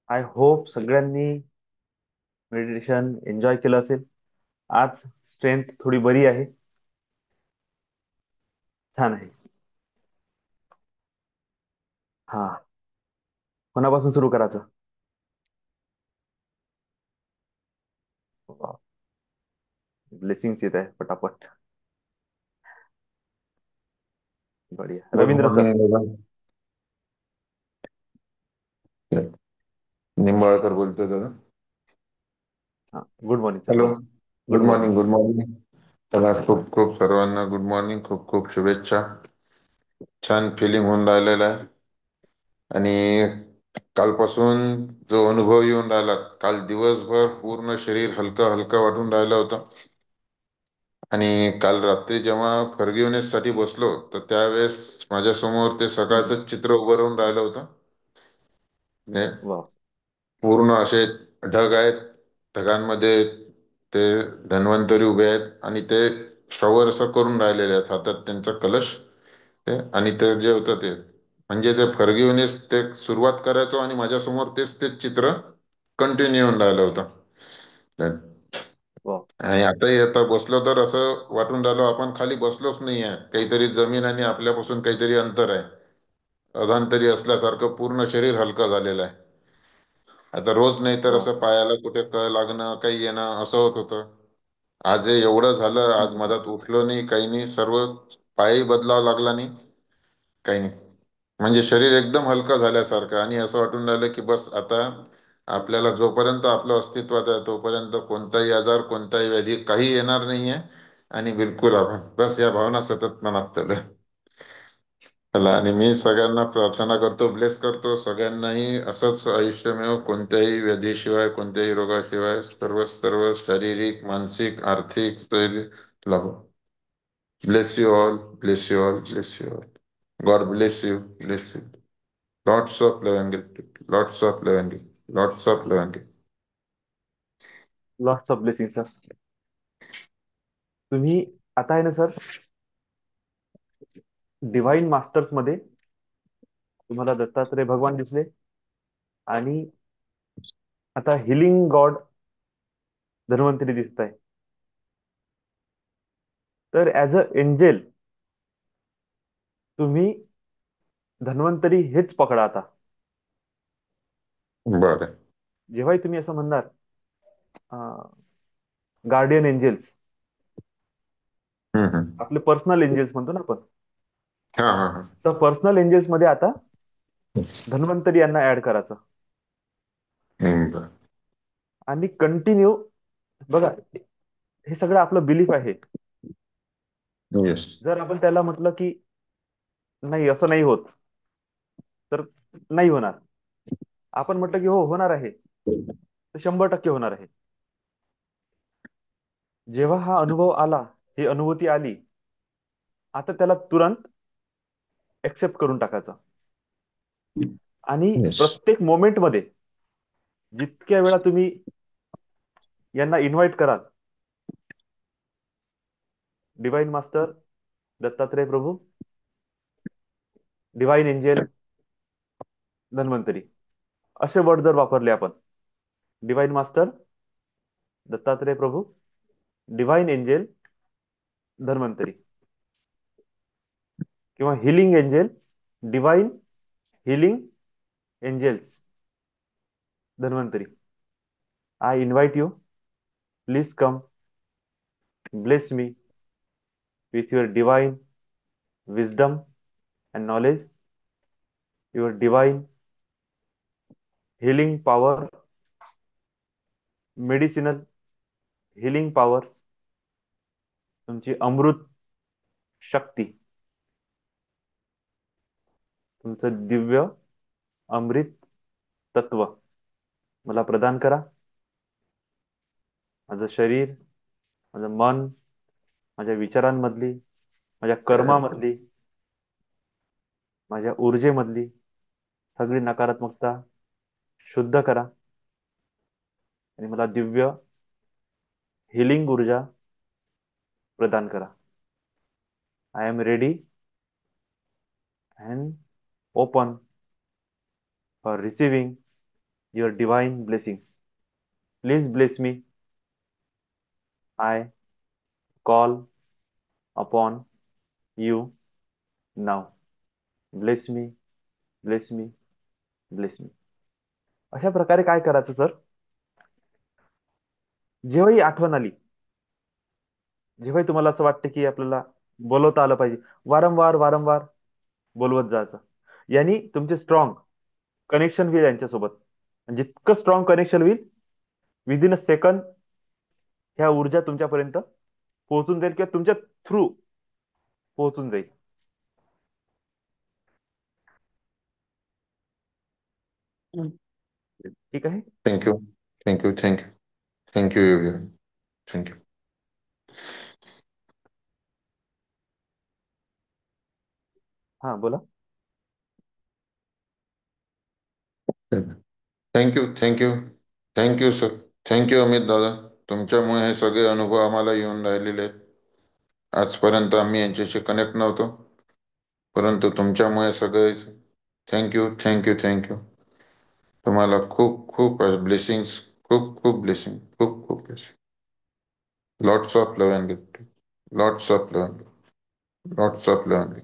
I hope सगळ्यांनी meditation enjoy केलं असेल. आज स्ट्रेंथ थोडी बरी आहे. छान आहे. हा, कोणापासून सुरू करायचं? ब्लेसिंग्स येत आहे पटापट. बढिया. Good Ravindra sir. मॉर्निंग दादा. निंबाळकर बोलतोय दादा. हा, गुड मॉर्निंग सर, हॅलो. बोला. Good good morning. Morning. Good morning. चला, खूप खूप सर्वांना गुड मॉर्निंग. खूप खूप शुभेच्छा. छान फिलिंग होऊन राहिलेलं आहे आणि कालपासून जो अनुभव येऊन राहिला, काल दिवसभर पूर्ण शरीर हलकं हलकं वाटून राहिलं होतं आणि काल रात्री जेव्हा फॉरगिव्हनेस साठी बसलो तर त्यावेळेस माझ्यासमोर ते सकाळचं चित्र उभं राहून राहिलं होतं. वा. पूर्ण असे ढग आहेत, ढगांमध्ये ते धन्वंतरी उभे आहेत आणि ते शॉवर असं करून राहिलेले आहेत, हातात त्यांचा कलश. ते आणि ते जे होतं ते म्हणजे ते फॉरगिव्हनेस ते सुरुवात करायचो आणि माझ्यासमोर तेच ते चित्र कंटिन्यू होऊन राहिलं होतं. वा. आणि आताही आता बसलो तर असं वाटून राहिलो आपण खाली बसलोच नाही आहे, काहीतरी जमीन आणि आपल्यापासून काहीतरी अंतर आहे, अधांतरी असल्यासारखं पूर्ण शरीर हलकं झालेलं आहे. आता रोज नाही तर वा. असं पायाला कुठे लागणं, काही येणं असं होत होतं. आज हे एवढं झालं, आज हम्म. मधात उठलो नाही, काही नाही, सर्व पायही बदलावा लागला नाही, काही नाही. म्हणजे शरीर एकदम हलकं झाल्यासारखं आणि असं वाटून राहिलं की बस आता आपल्याला जोपर्यंत आपलं अस्तित्वात आहे तोपर्यंत कोणताही आजार, कोणताही व्याधी काही येणार नाहीये आणि बिलकुल आपण बस या भावना सतत मनात चालू आहे. चला, आणि मी सगळ्यांना प्रार्थना करतो, ब्लेस करतो सगळ्यांनाही असंच आयुष्य मिळो, कोणत्याही व्याधीशिवाय, कोणत्याही रोगाशिवाय, सर्व सर्व शारीरिक, मानसिक, आर्थिक स्थैर्य लाभो. Bless you all, bless you all, bless you all. God bless you, bless you. Lots of love and gratitude. Lots of love and gratitude. Lots of love and gratitude. Lots of blessing sir. तुम्ही आता आहे ना sir, divine masters मध्ये तुम्हाला दत्तात्रय भगवान दिसले, आणि आता हिलिंग गॉड धन्वंतरी दिसत आहे. तर ऍज अ एंजेल तुम्ही धन्वंतरी हेच पकडा आता. बरं. जेव्हाही तुम्ही असं म्हणणार गार्डियन एंजेल्स, हम्म, हम्म. आपले पर्सनल एंजेल्स म्हणतो ना आपण, हा, हा, हा. तर पर्सनल एंजेल्स मध्ये आता धन्वंतरी यांना ऍड करायचं. बरं. आणि कंटिन्यू बघा, हे सगळं आपलं बिलीफ आहे. येस. जर आपण त्याला म्हटलं की नाही असं नाही होत, तर नाही होणार. आपण म्हटलं की हो होणार आहे, तर 100% होणार आहे. जेव्हा हा अनुभव आला, ही अनुभूती आली, आता त्याला तुरंत एक्सेप्ट करून टाकायचं. आणि येस. प्रत्येक मोमेंटमध्ये जितक्या वेळा तुम्ही यांना इन्व्हाइट कराल, divine master, Dattatreya Prabhu, divine angel, Dhanvantari, असे वर्ड जर वापरले आपण, divine master, Dattatreya Prabhu, divine angel, Dhanvantari, किंवा healing angel, divine healing angels, Dhanvantari, I invite you, please come, bless me with your divine wisdom and knowledge, your divine healing power, medicinal healing powers, तुमची अमृत शक्ती, तुमचं दिव्य अमृत तत्व मला प्रदान करा. माझं शरीर, माझं मन, माझ्या विचारांमधली, माझ्या कर्मामधली, माझ्या ऊर्जेमधली सगळी नकारात्मकता शुद्ध करा, आणि मला दिव्य हिलिंग ऊर्जा प्रदान करा. I am ready and open for receiving your divine blessings. Please bless me. I call upon you now. Bless me, bless me, bless me. अशा प्रकारे काय करायचं सर, जेव्हाही आठवण आली, जेव्हाही तुम्हाला असं वाटतं की आपल्याला बोलवता आलं पाहिजे, वारंवार वारंवार बोलवत जायचं. यांनी तुमचे स्ट्रॉंग कनेक्शन होईल यांच्यासोबत. आणि जितकं स्ट्रॉंग कनेक्शन होईल, विदिन अ सेकंड ह्या ऊर्जा तुमच्यापर्यंत पोहोचून जाईल, किंवा तुमच्या थ्रू पोहोचून जाईल. ठीक आहे. Thank you. Thank you. Thank you. Thank you everyone. Thank you. हा बोला. Thank you. Thank you. Thank you sir. Thank you Amit दादा. तुमच्यामुळे हे सगळे अनुभव आम्हाला येऊन राहिलेले आहेत. आजपर्यंत आम्ही यांच्याशी कनेक्ट नव्हतो, परंतु तुमच्यामुळे सगळे. थँक्यू. थँक्यू. थँक्यू. तुम्हाला खूप खूप ब्लेसिंग्स. खूप खूप ब्लेसिंग. खूप खूप blessing. Lots of love and gift. Lots of love. Lots of love.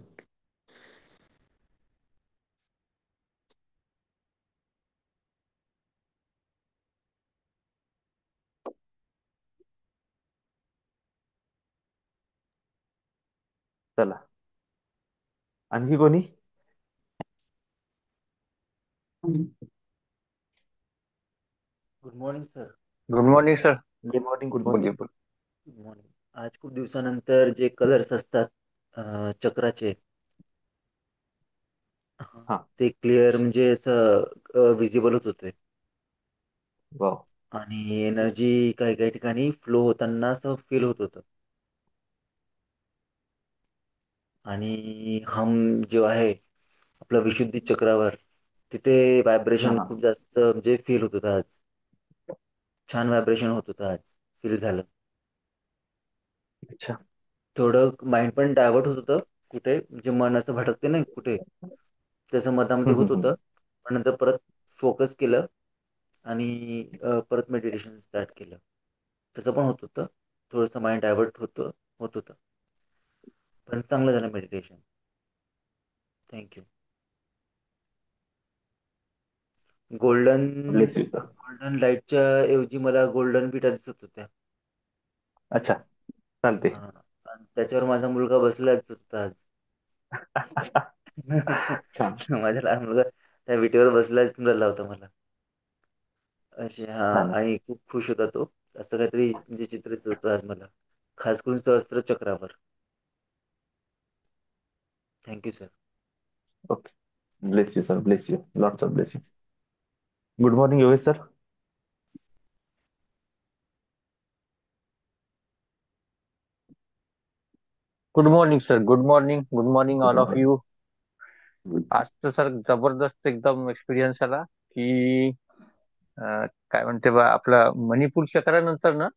चला, आणखी कोणी? Good morning sir. Good morning sir. Good morning, good बोलिए मॉर्निंग. बोलिए. Good morning. आज खूप दिवसानंतर जे कलर्स असतात चक्राचे, हा. ते क्लिअर म्हणजे असं विजिबल होत होते. वाव. आणि एनर्जी काही काही ठिकाणी फ्लो होताना असं फील होत होतं. आणि हम जो आहे आपलं विशुद्धी चक्रावर, तिथे हा व्हायब्रेशन हा. खूप जास्त म्हणजे फील होत होतं आज. छान व्हायब्रेशन होत होतं आज, फील झालं. अच्छा. थोडं माइंड पण डायव्हर्ट होत होतं कुठे, म्हणजे मन असं भटकते ना कुठे, त्याचं मधामध्ये होत हम्म. होतं. पण नंतर परत फोकस केलं आणि परत मेडिटेशन स्टार्ट केलं. तसं पण होत होतं, थोडंसं माइंड डायव्हर्ट होत होतं, पण चांगलं झालं meditation. Thank you. Golden bless you sir. Golden लाईटच्या ऐवजी मला गोल्डन विटा दिसत होत्या. अच्छा, चालते. हा. आणि त्याच्यावर माझा मुलगा बसलाच होता आज. छान. माझा लहान मुलगा त्या विटेवर बसलाच मिळाला होता मला. असे हा. छान. आणि खूप खुश होता तो. असं काहीतरी म्हणजे चित्रच होतं आज मला, खास करून सहस्त्र चक्रावर. Thank you sir. Okay. Bless you sir, bless you, lots of blessing. Good morning Yogesh sir. Good morning sir. Good morning. Good morning good all of morning. You. आज तर सर जबरदस्त एकदम एक्सपिरियन्स आला की काय म्हणते बा, आपला मणिपूर चक्रानंतर ना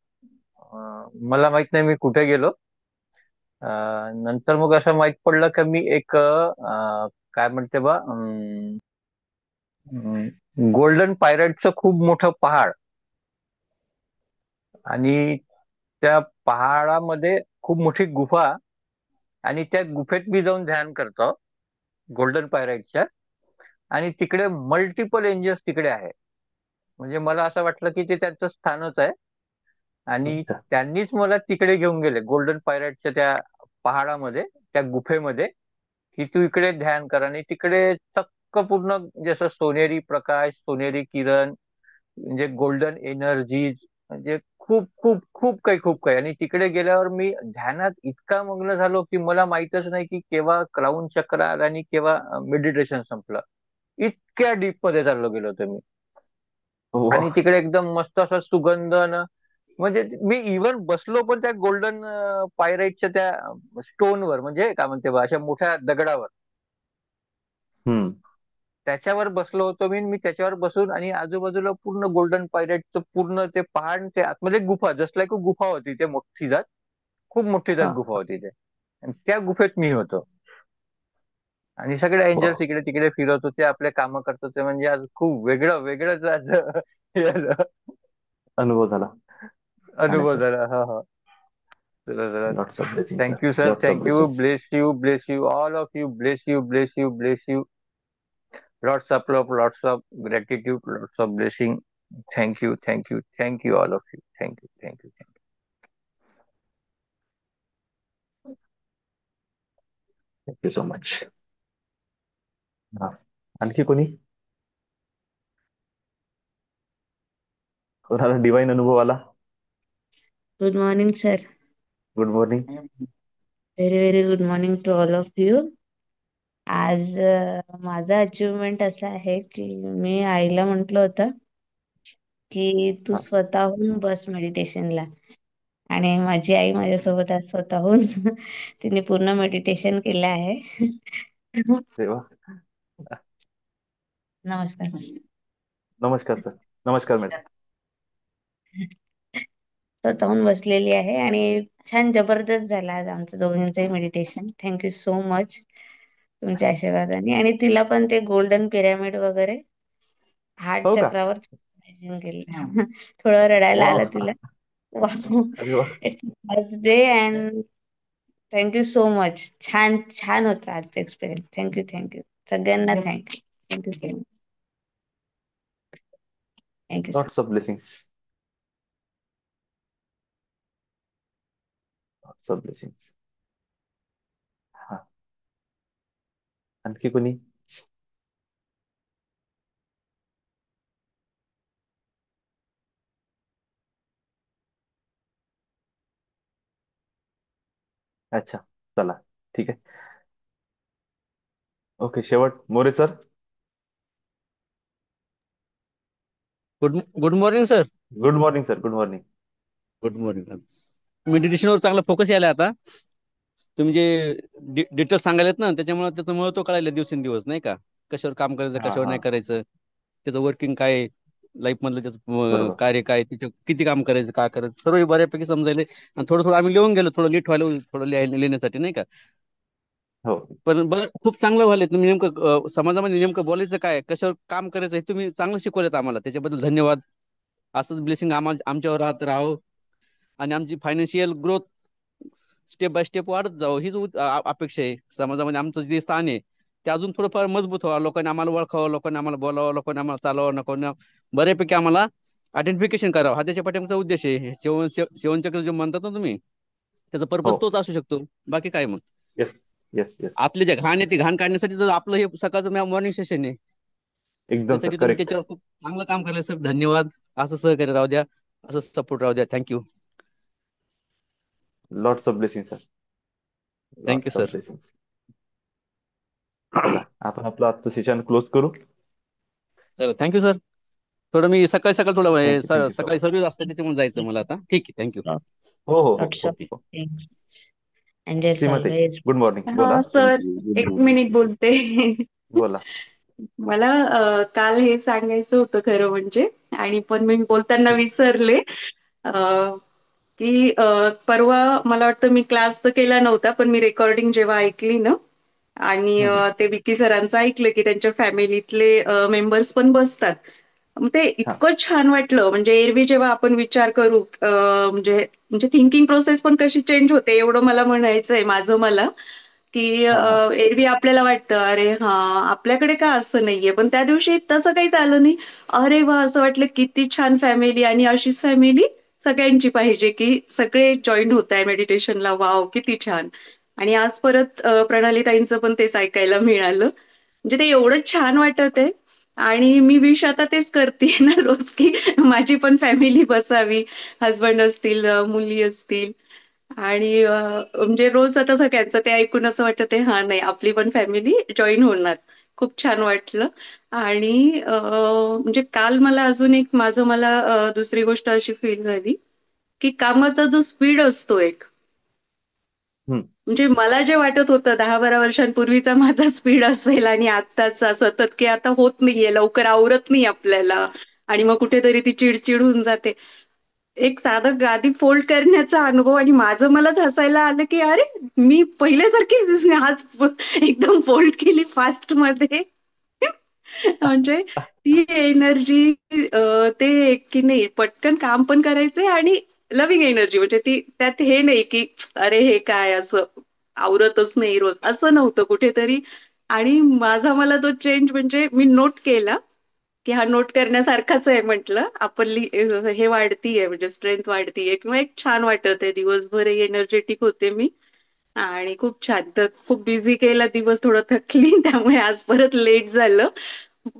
मला माहित नाही मी कुठे गेलो. नंतर मग असं माहित पडलं की मी एक काय म्हणते बा, गोल्डन पायरटचं खूप मोठं पहाड, आणि त्या पहाडामध्ये खूप मोठी गुफा, आणि त्या गुफेत मी जाऊन ध्यान करतो गोल्डन पायराइटच्या. आणि तिकडे मल्टिपल एंजल्स तिकडे आहे. म्हणजे मला असं वाटलं की ते त्यांचं स्थानच आहे, आणि अच्छा. त्यांनीच मला तिकडे घेऊन गेले गोल्डन पायराइटच्या त्या पहाडामध्ये, त्या गुफेमध्ये, की तू इकडे ध्यान कर. आणि तिकडे चक्क पूर्ण जसं सोनेरी प्रकाश, सोनेरी किरण, म्हणजे गोल्डन एनर्जीज, म्हणजे खूप खूप खूप काही. आणि तिकडे गेल्यावर मी ध्यानात इतका मग्न झालो की मला माहितच नाही की केव्हा क्राऊन चक्र आला आणि केव्हा मेडिटेशन संपलं. इतक्या डीप मध्ये चाललो गेलो होतो मी. वा. आणि तिकडे एकदम मस्त असा सुगंध म्हणजे मी इव्हन बसलो पण त्या गोल्डन पायराइटच्या त्या स्टोनवर, म्हणजे काय म्हणते बा, अशा मोठ्या दगडावर, हम्म. त्याच्यावर बसलो होतो मी. मी त्याच्यावर बसून, आणि आजूबाजूला पूर्ण गोल्डन पायरेटचं पूर्ण ते पहाड, ते आतमध्ये गुफा, जस्ट लाईक गुफा होती ते, मोठी जात, खूप मोठी जात हा. गुफा होती ते. आणि त्या गुफेत मी होतो, आणि सगळे वा. एंजल्स इकडे तिकडे फिरत होते, आपले कामं करत होते. म्हणजे आज खूप वेगळं वेगळंच आज हे झालं, अनुभव झाला. छान आहे अनुभव सर. झाला. हा हा. चला चला. Lots of blessing sir, thank you sir. Lots of thank you. Blessing. Bless you all of you. Bless you, bless you, bless you. Lots of love, lots of gratitude, lots of blessing. Thank you, thank you, thank you, all of you. Thank you, thank you, thank you. Thank you so much. हा. आणखी कोणी, कोणाला divine अनुभव आला? Good morning, sir. Good morning. Very, very good morning to all of you. आज माझा achievement असा आहे की मी आईला म्हटलं होतं की तू हा. स्वतःहून बस मेडिटेशनला, आणि माझी आई माझ्यासोबत आज स्वतःहून तिने पूर्ण मेडिटेशन केलं आहे. देवा. नमस्कार. नमस्कार सर. नमस्कार मॅडम. स्वतःहून बसलेली आहे, आणि छान जबरदस्त झाला आज आमचं दोघींचंही मेडिटेशन. थँक्यू सो मच तुमच्या आशीर्वादाने. आणि तिला पण ते गोल्डन पिरॅमिड वगैरे हार्ट हो का? चक्रावर imagine केलं. थोडं रडायला वा. आलं तिला. वाव, अरे वा. It's first day and thank you so much. छान छान होता आजचा एक्सपिरियन्स. थँक्यू थँक्यू सगळ्यांना. Thank you thank you so much. Thank you so lots of blessing. Lots of blessing. हा. आणखी कोणी? अच्छा, चला, ठीक आहे. ओके, शेवट More sir. Good morning sir. Good morning sir, good morning. Good morning. मेडिटेशनवर चांगला फोकस यायला आता. तुम्ही जे डिटेल्स सांगायलेत ना, त्याच्यामुळे त्याचं महत्व कळायला दिवसेंदिवस, नाही का, कशावर काम करायचं, हा कशावर हा. नाही करायचं, त्याचं वर्किंग काय आहे. लाईफ मधलं त्याचं बरोबर. कार्य काय, तिचं किती काम करायचं, काय करायचं, सर्व बऱ्यापैकी समजायला. आणि थोडं थोडं आम्ही लिहून गेलो, थोडं नीट व्हायला, थोडं लिहिण्यासाठी नाही का. हो पण बरं, खूप चांगलं व्हायला तुम्ही नेमकं समाजामध्ये नेमकं बोलायचं काय, कशावर काम करायचं हे तुम्ही चांगलं शिकवलेत आम्हाला, त्याच्याबद्दल धन्यवाद. असंच ब्लेसिंग आमच्यावर राहत राहो, आणि आमची financial growth step by step वाढत जावं, हीच अपेक्षा आहे. समाजामध्ये आमचं जे स्थान आहे ते अजून थोडंफार मजबूत व्हावं, लोकांनी आम्हाला ओळखावं, लोकांनी आम्हाला बोलावं, लोकांनी आम्हाला चालवावं, लोकांना बऱ्यापैकी आम्हाला आयडेंटिफिकेशन करावं, हा त्याच्या पाठीमागचा उद्देश आहे. हे सेवन चक्र जे म्हणतात ना तुम्ही, त्याचा पर्पज हो. तोच असू शकतो, बाकी काय मग. Yes yes yes. आतली जे घाण आहे ती घाण काढण्यासाठी जर आपलं हे सकाळचं मॉर्निंग सेशन आहे, एकदम सर, त्यासाठी तुम्ही करेक्ट. त्याच्यावर खूप चांगलं काम करायला सर धन्यवाद. असं सहकार्य राहू द्या, असं सपोर्ट राहू द्या. Thank you. Lots of blessing sir. Thank you lots of sir. Blessing. चला, आपण आपलं आजचं सेशन क्लोज करू. Sir thank you sir. थोडं मी सकाळी सकाळी थोडं थँक्यू, थँक्यू सो सकाळी मच. सर्व्हिस असते, त्याच्यामुळे जायचं मला आता. ठीक आहे, थँक्यू. हो हो हो लॉट्स हो ऑफ हो. Thanks and just Shrimati, always. Good morning, बोला. हा सर, थँक्यू. गुड एक मॉर्निंग. मिनिट बोलते. बोला. मला काल हे सांगायचं होतं खरं म्हणजे, आणि पण मी बोलताना विसरले. अ, की परवा मला वाटतं मी क्लास तर केला नव्हता, पण मी रेकॉर्डिंग जेव्हा ऐकली ना, आणि हम्म, ते विकी सरांचं ऐकलं की त्यांच्या फॅमिलीतले मेंबर्स पण बसतात. मग ते हा इतकं छान वाटलं. म्हणजे एरवी जेव्हा आपण विचार करू, म्हणजे म्हणजे थिंकिंग प्रोसेस पण कशी चेंज होते एवढं मला म्हणायचंय माझं मला. की हा हा. एरवी आपल्याला वाटतं अरे हा, आपल्याकडे का असं नाहीये, पण त्या दिवशी तसं काही झालं नाही. अरे वा, असं वाटलं किती छान फॅमिली, आणि अशीच फॅमिली सगळ्यांची पाहिजे, की सगळे जॉईन होत आहे मेडिटेशनला. वाव, किती छान. आणि आज परत प्रणाली ताईंचं पण तेच ऐकायला मिळालं. म्हणजे ते एवढं छान वाटत आहे. आणि मी विश आता तेच करते ना रोज, की माझी पण फॅमिली बसावी, हजबंड असतील, मुली असतील. आणि म्हणजे रोज आता सगळ्यांचं ते ऐकून असं वाटत आहे, हा नाही, आपली पण फॅमिली जॉईन होणार. खूप छान वाटलं. आणि म्हणजे काल मला अजून एक मला दुसरी गोष्ट अशी फील झाली, की कामाचा जो स्पीड असतो एक, हम्म. म्हणजे मला जे वाटत होतं 10-12 वर्षांपूर्वीचा माझा स्पीड असेल, आणि आत्ताचा सतत, की आता होत नाहीये, लवकर आवरत नाही आपल्याला, आणि मग कुठेतरी ती चिडचिड होऊन जाते. एक साधं गादी फोल्ड करण्याचा अनुभव, आणि माझं मलाच हसायला आलं, की अरे, मी पहिल्यासारखी आज एकदम फोल्ड केली फास्ट मध्ये. म्हणजे ती एनर्जी, ते की नाही, पटकन काम पण करायचंय, आणि लव्हिंग एनर्जी, म्हणजे ती त्यात हे नाही की अरे हे काय असं आवरतच नाही रोज, असं नव्हतं कुठेतरी. आणि माझा मला तो चेंज म्हणजे मी नोट केला, की हा नोट करण्यासारखाच आहे. म्हटलं आपण हे वाढतीये, म्हणजे स्ट्रेंथ वाढतीये, किंवा एक छान वाटत आहे दिवसभर, एनर्जेटिक होते मी. आणि खूप छान. तर खूप बिझी केला दिवस, थोडं थकली, त्यामुळे आज परत लेट झालं.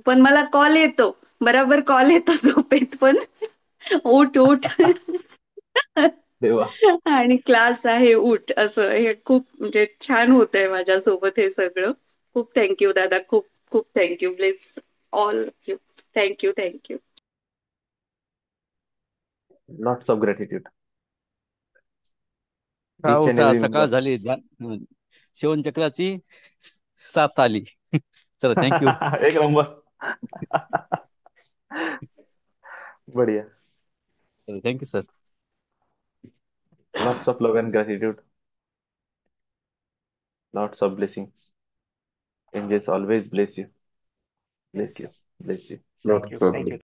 पण मला कॉल येतो, बराबर कॉल येतो झोपेत पण, उठ उठ. देवा. आणि क्लास आहे, उठ, असं हे खूप म्हणजे छान होत आहे माझ्यासोबत हे सगळं. खूप थँक्यू दादा, खूप खूप thank you. Bless all you. Thank you, thank you. Lots of gratitude. उठा इच अँड उठा, एव्हरी सकाळ मेंबर. झाली, सेवन चक्राची साथ आली. चला, थँक्यू. एक नंबर. बढिया. Thank you sir. Lots of love and gratitude. Lots of blessings. Angels always bless you. Bless you. Bless you. Thank you. Lots of Thank you.